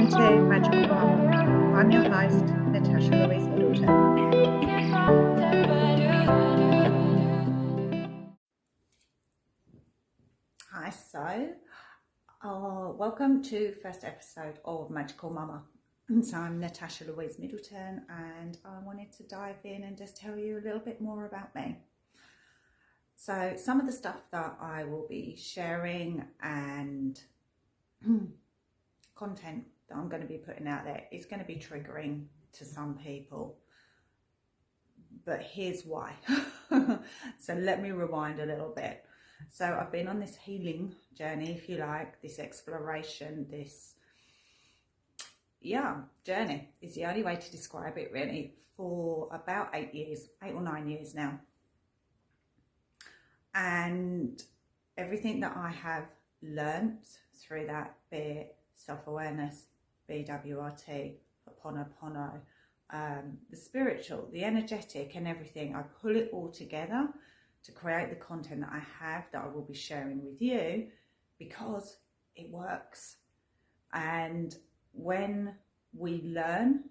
Welcome to Magical Mama. I'm your host, Natasha Louise Middleton. Hi, welcome to first episode of Magical Mama. So I'm Natasha Louise Middleton, and I wanted to dive in and just tell you a little bit more about me. So some of the stuff that I will be sharing and content that I'm going to be putting out there is going to be triggering to some people, but here's why. So let me rewind a little bit. So I've been on this healing journey, if you like, this exploration, this journey is the only way to describe it really, for about 8 or 9 years now. And everything that I have learnt through that, be it self-awareness, BWRT, Ho'oponopono, the spiritual, the energetic and everything, I pull it all together to create the content that I have, that I will be sharing with you, because it works. And when we learn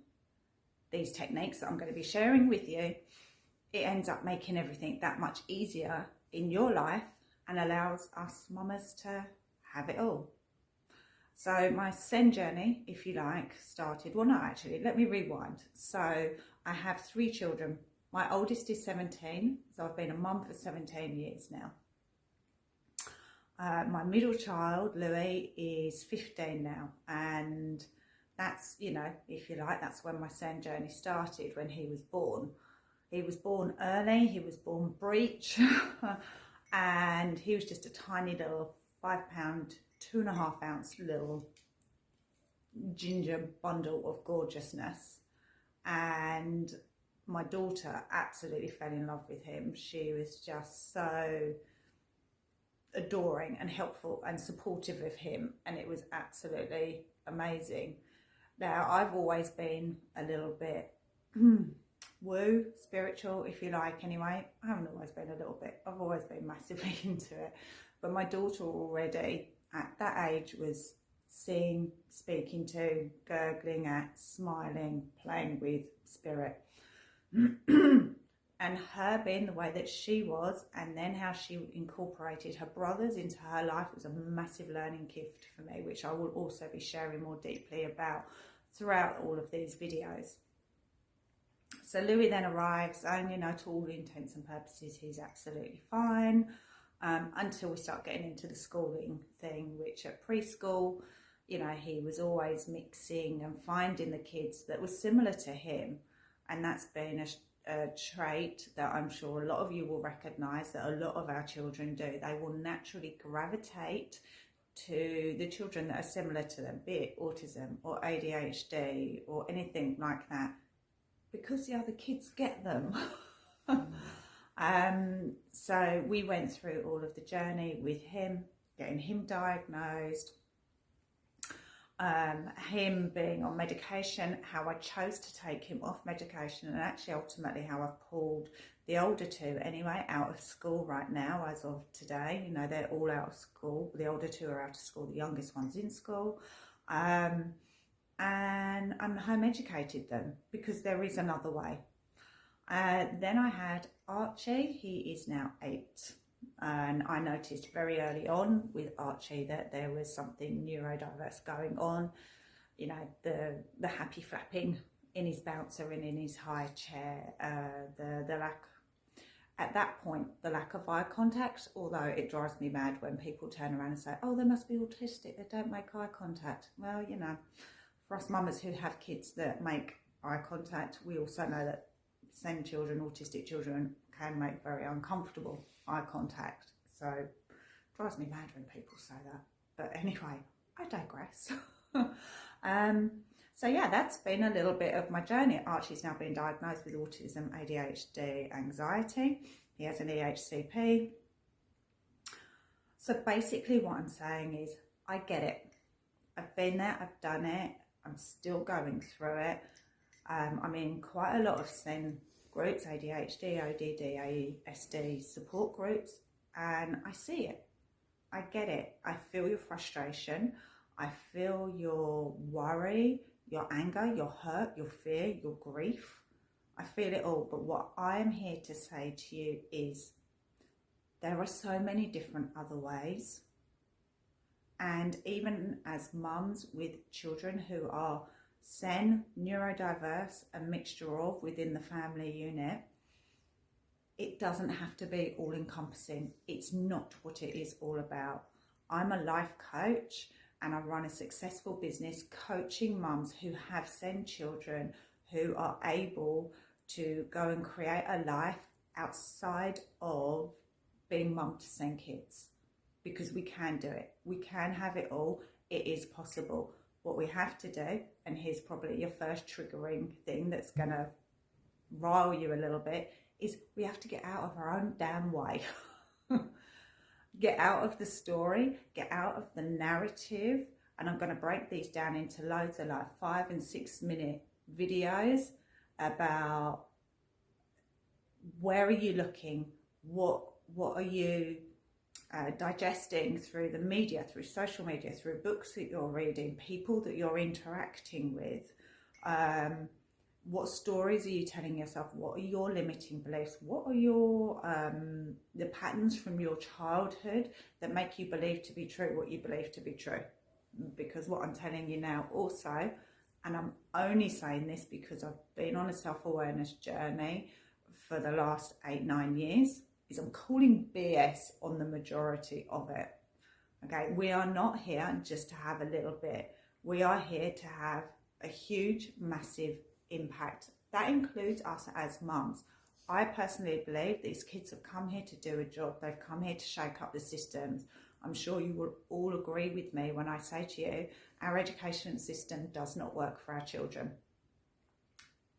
these techniques that I'm going to be sharing with you, it ends up making everything that much easier in your life and allows us mamas to have it all. So my Zen journey, if you like, started, well, no, actually, let me rewind. So I have 3 children. My oldest is 17, so I've been a mum for 17 years now. My middle child, Louis, is 15 now, and that's, you know, if you like, that's when my Zen journey started, when he was born. He was born early, he was born breech, and he was just a tiny little 5 pound, 2.5 ounce little ginger bundle of gorgeousness. And my daughter absolutely fell in love with him. She was just so adoring and helpful and supportive of him, and it was absolutely amazing. Now, I've always been a little bit woo, spiritual, if you like, anyway. I haven't always been a little bit, I've always been massively into it. But my daughter already at that age was seeing, speaking to, gurgling at, smiling, playing with spirit. And her being the way that she was, and then how she incorporated her brothers into her life, was a massive learning gift for me, which I will also be sharing more deeply about throughout all of these videos. So Louis then arrives, and, you know, to all intents and purposes, he's absolutely fine, until we start getting into the schooling thing, which at preschool, you know, he was always mixing and finding the kids that were similar to him. And that's been a trait that I'm sure a lot of you will recognise, that a lot of our children do. They will naturally gravitate to the children that are similar to them, be it autism or ADHD or anything like that, because the other kids get them. So we went through all of the journey with him, getting him diagnosed, him being on medication, how I chose to take him off medication, and actually ultimately how I've pulled the older 2 anyway out of school right now as of today. You know, they're all out of school. The older 2 are out of school, the youngest one's in school. And I'm home educated them, because there is another way. Then I had Archie. He is now 8. And I noticed very early on with Archie that there was something neurodiverse going on. You know, the happy flapping in his bouncer and in his high chair, the lack, at that point, the lack of eye contact, although it drives me mad when people turn around and say, oh, they must be autistic, they don't make eye contact. Well, you know, for us mamas who have kids that make eye contact, we also know that same children, autistic children, can make very uncomfortable eye contact. So it drives me mad when people say that. But anyway, I digress. So yeah, that's been a little bit of my journey. Archie's now been diagnosed with autism, ADHD, anxiety. He has an EHCP. So basically what I'm saying is, I get it. I've been there, I've done it. I'm still going through it. I'm in quite a lot of Zen groups, ADHD, ODD, ASD support groups, and I see it. I get it. I feel your frustration. I feel your worry, your anger, your hurt, your fear, your grief. I feel it all. But what I am here to say to you is there are so many different other ways. And even as mums with children who are SEN, neurodiverse, a mixture of within the family unit, it doesn't have to be all encompassing. It's not what it is all about. I'm a life coach and I run a successful business coaching mums who have SEN children who are able to go and create a life outside of being mum to SEN kids. Because we can do it. We can have it all. It is possible. What we have to do, and here's probably your first triggering thing that's going to rile you a little bit, is we have to get out of our own damn way. Get out of the story, get out of the narrative. And I'm going to break these down into loads of like 5 and 6 minute videos about where are you looking, what are you digesting through the media, through social media, through books that you're reading, people that you're interacting with. What stories are you telling yourself? What are your limiting beliefs? What are your the patterns from your childhood that make you believe to be true what you believe to be true? Because what I'm telling you now also, and I'm only saying this because I've been on a self-awareness journey for the last 8-9 years, is I'm calling BS on the majority of it. Okay, we are not here just to have a little bit. We are here to have a huge, massive impact. That includes us as mums. I personally believe these kids have come here to do a job. They've come here to shake up the systems. I'm sure you will all agree with me when I say to you, our education system does not work for our children.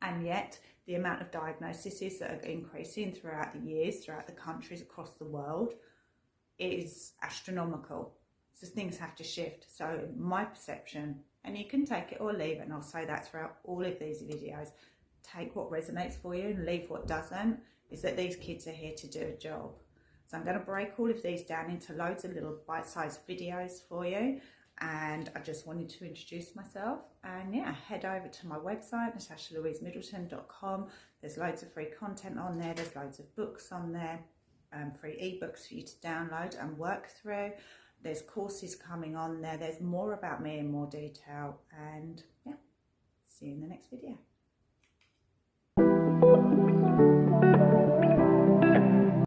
And yet, the amount of diagnoses that are increasing throughout the years, throughout the countries across the world, is astronomical. So things have to shift. So my perception, and you can take it or leave it, and I'll say that throughout all of these videos, take what resonates for you and leave what doesn't, is that these kids are here to do a job. So I'm going to break all of these down into loads of little bite-sized videos for you. And I just wanted to introduce myself, and yeah, head over to my website, natashalouisemiddleton.com. There's loads of free content on there. There's loads of books on there, free ebooks for you to download and work through. There's courses coming on there. There's more about me in more detail, and yeah, see you in the next video.